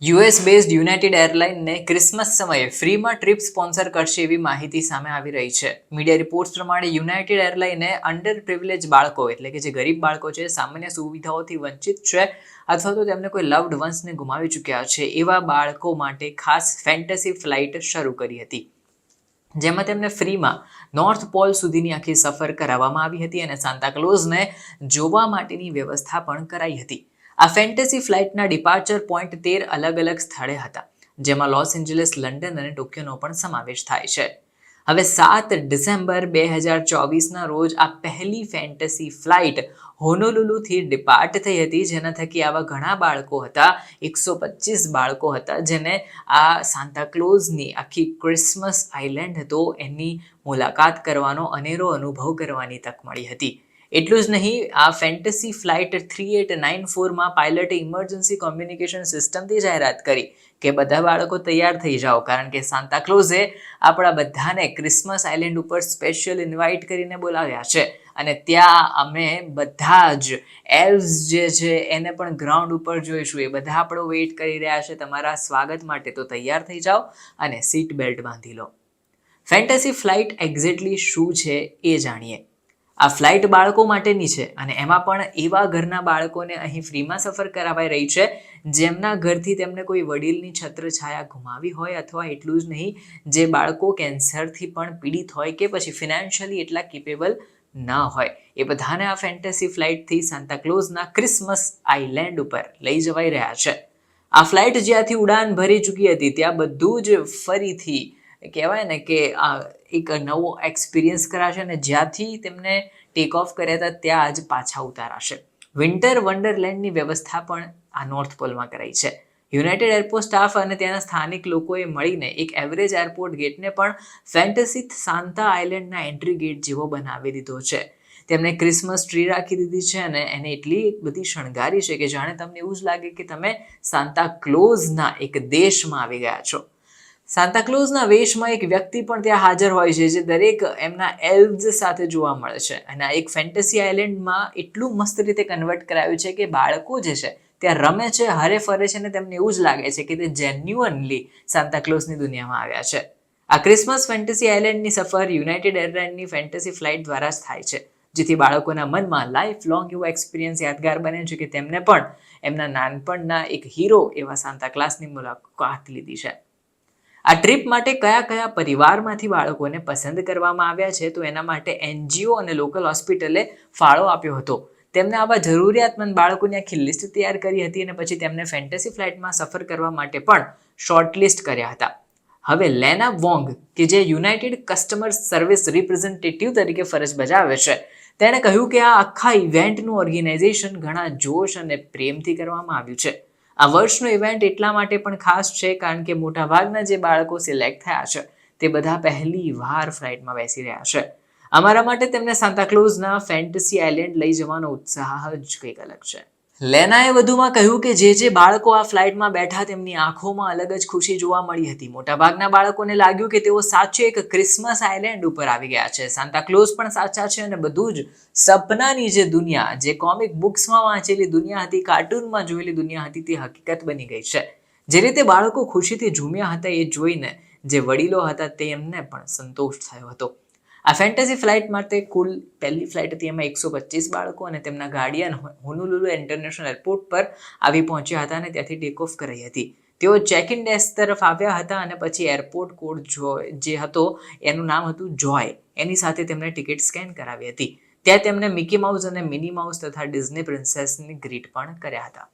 US based United એરલાઇનને Christmas સમયે ફ્રીમાં trip sponsor કરશે એવી માહિતી સામે આવી રહી છે. મીડિયા રિપોર્ટ્સ પ્રમાણે યુનાઇટેડ એરલાઇને અંડર પ્રિવિલેજ બાળકો એટલે કે જે ગરીબ બાળકો છે, સામાન્ય સુવિધાઓથી વંચિત છે અથવા તો તેમને કોઈ લવ્ડ વન્સને ગુમાવી ચૂક્યા છે એવા બાળકો માટે ખાસ ફેન્ટસી ફ્લાઇટ શરૂ કરી હતી, જેમાં તેમને ફ્રીમાં નોર્થ પોલ સુધીની આખી સફર કરાવવામાં આવી હતી અને સાન્તા ક્લોઝને જોવા માટેની વ્યવસ્થા પણ કરાઈ હતી. આ ફેન્ટસી ફ્લાઇટના ડિપાર્ચર પોઈન્ટ 13 અલગ-અલગ સ્થળે હતા, જેમાં લોસ એન્જલિસ, લંડન અને ટોક્યોનો પણ સમાવેશ થાય છે. હવે 7 ડિસેમ્બર 2024ના રોજ આ પહેલી ફેન્ટસી ફ્લાઇટ હોનોલુલુથી ડિપાર્ટ થઈ હતી, જેના થકી આવા ઘણા બાળકો હતા, 125 બાળકો હતા, જેને આ સાન્તા ક્લોઝની આખી ક્રિસમસ આઇલેન્ડ હતો એની મુલાકાત કરવાનો અનેરો અનુભવ કરવાની તક મળી હતી. એટલું જ નહીં, આ ફેન્ટસી ફ્લાઇટ 3894માં પાયલટે ઇમરજન્સી કોમ્યુનિકેશન સિસ્ટમથી જાહેરાત કરી કે બધા બાળકો તૈયાર થઈ જાઓ, કારણ કે સાન્તા ક્લોઝે આપણા બધાને ક્રિસમસ આઇલેન્ડ ઉપર સ્પેશિયલ ઇન્વાઇટ કરીને બોલાવ્યા છે અને ત્યાં અમે બધા જ એલ્વ્સ જે છે એને પણ ગ્રાઉન્ડ ઉપર જોઈશું. એ બધા આપણો વેઇટ કરી રહ્યા છે તમારા સ્વાગત માટે, તો તૈયાર થઈ જાઓ અને સીટ બેલ્ટ બાંધી લો. ફેન્ટસી ફ્લાઇટ એક્ઝેક્ટલી શું છે એ જાણીએ. આ ફ્લાઇટ બાળકો માટેની છે અને એમાં પણ એવા ઘરના બાળકોને અહીં ફ્રીમાં સફર કરાવાઈ રહી છે જેમના ઘરથી તેમને કોઈ વડીલની છત્રછાયા ગુમાવી હોય, અથવા એટલું જ નહીં, જે બાળકો કેન્સરથી પણ પીડિત હોય કે પછી ફિનાન્શિયલી એટલા કેપેબલ ના હોય, એ બધાને આ ફેન્ટસી ફ્લાઇટથી સાન્તા ક્લોઝના ક્રિસમસ આઇલેન્ડ ઉપર લઈ જવાઈ રહ્યા છે. આ ફ્લાઇટ જ્યાંથી ઉડાન ભરી ચૂકી હતી ત્યાં બધું જ ફરીથી કહેવાય ને કે એક નવો એક્સપિરિયન્સ કરાશે અને જ્યાંથી તેમને ટેક ઓફ કર્યા હતા ત્યાં જ પાછા ઉતારાશે. વિન્ટર વન્ડરલેન્ડની વ્યવસ્થા પણ આ નોર્થ પોલમાં કરાઈ છે. યુનાઇટેડ એરપોર્ટ સ્ટાફ અને ત્યાંના સ્થાનિક લોકોએ મળીને એક એવરેજ એરપોર્ટ ગેટને પણ ફેન્ટસી સાન્તા આઇલેન્ડના એન્ટ્રી ગેટ જેવો બનાવી દીધો છે. તેમને ક્રિસમસ ટ્રી રાખી દીધી છે અને એને એટલી બધી શણગારી છે કે જાણે તમને એવું જ લાગે કે તમે સાન્તા ક્લોઝના એક દેશમાં આવી ગયા છો. સાન્તા ક્લોઝના વેશમાં એક વ્યક્તિ પણ ત્યાં હાજર હોય છે જે દરેક એમના એલ્વ્સ સાથે જોવા મળે છે અને આ એક ફેન્ટસી આઇલેન્ડમાં એટલું મસ્ત રીતે કન્વર્ટ કરાયું છે કે બાળકો જે છે ત્યાં રમે છે, હરે ફરે છે અને તેમને એવું જ લાગે છે કે તે જેન્યુઅનલી સાન્તા ક્લોઝની દુનિયામાં આવ્યા છે. આ ક્રિસમસ ફેન્ટસી આઇલેન્ડની સફર યુનાઇટેડ એરલાઇનની ફેન્ટસી ફ્લાઇટ દ્વારા જ થાય છે, જેથી બાળકોના મનમાં લાઈફ લોંગ એવો એક્સપિરિયન્સ યાદગાર બને છે કે તેમને પણ એમના નાનપણના એક હીરો એવા સાન્તા ક્લોઝની મુલાકાત લીધી છે. આ ટ્રીપ માટે કયા કયા પરિવારમાંથી બાળકોને પસંદ કરવામાં આવ્યા છે, તો એના માટે NGO અને લોકલ હોસ્પિટલે ફાળો આપ્યો હતો. તેમને આવા જરૂરિયાતમંદ બાળકોની આખી લિસ્ટ તૈયાર કરી હતી અને પછી તેમને ફેન્ટસી ફ્લાઇટમાં સફર કરવા માટે પણ શોર્ટલિસ્ટ કર્યા હતા. હવે લેના વોંગ, કે જે યુનાઇટેડ કસ્ટમર સર્વિસ રિપ્રેઝેન્ટેટિવ તરીકે ફરજ બજાવે છે, તેણે કહ્યું કે આ આખા ઇવેન્ટનું ઓર્ગેનાઇઝેશન ઘણા જોશ અને પ્રેમથી કરવામાં આવ્યું છે. આ વર્ષનો ઇવેન્ટ એટલા માટે પણ ખાસ છે કારણ કે મોટાભાગના જે બાળકો સિલેક્ટ થયા છે તે બધા પહેલી વાર ફ્લાઇટમાં બેસી રહ્યા છે. અમારા માટે તેમને સાન્તા ક્લોઝના ફેન્ટસી આઇલેન્ડ લઈ જવાનો ઉત્સાહ જ કંઈક અલગ છે. લેનાએ વધુમાં કહ્યું કે જે બાળકો આ ફ્લાઇટમાં બેઠા તેમની આંખોમાં અલગ જ ખુશી જોવા મળી હતી. મોટાભાગના બાળકોને લાગ્યું કે તેઓ સાચે એક ક્રિસમસ આઇલેન્ડ ઉપર આવી ગયા છે. સાન્તા ક્લોઝ પણ સાચા છે અને બધું જ સપનાની જે દુનિયા, જે કોમિક બુક્સમાં વાંચેલી દુનિયા હતી, કાર્ટૂનમાં જોયેલી દુનિયા હતી, તે હકીકત બની ગઈ છે. જે રીતે બાળકો ખુશીથી ઝૂમ્યા હતા એ જોઈને જે વડીલો હતા તેમને પણ સંતોષ થયો હતો. આ ફેન્ટસી ફ્લાઇટ માટે કુલ પહેલી ફ્લાઇટ હતી, એમાં 125 બાળકો અને તેમના ગાર્ડિયન હોનોલુલુ ઇન્ટરનેશનલ એરપોર્ટ પર આવી પહોંચ્યા હતા અને ત્યાંથી ટેક ઓફ કરાઈ હતી. તેઓ ચેક ઇન ડેસ્ક તરફ આવ્યા હતા અને પછી એરપોર્ટ કોડ જે હતો એનું નામ હતું જોય, એની સાથે તેમણે ટિકિટ સ્કેન કરાવી હતી. ત્યાં તેમને મિકી માઉસ અને મિની માઉસ તથા ડિઝની પ્રિન્સેસની ગ્રીટ પણ કર્યા હતા.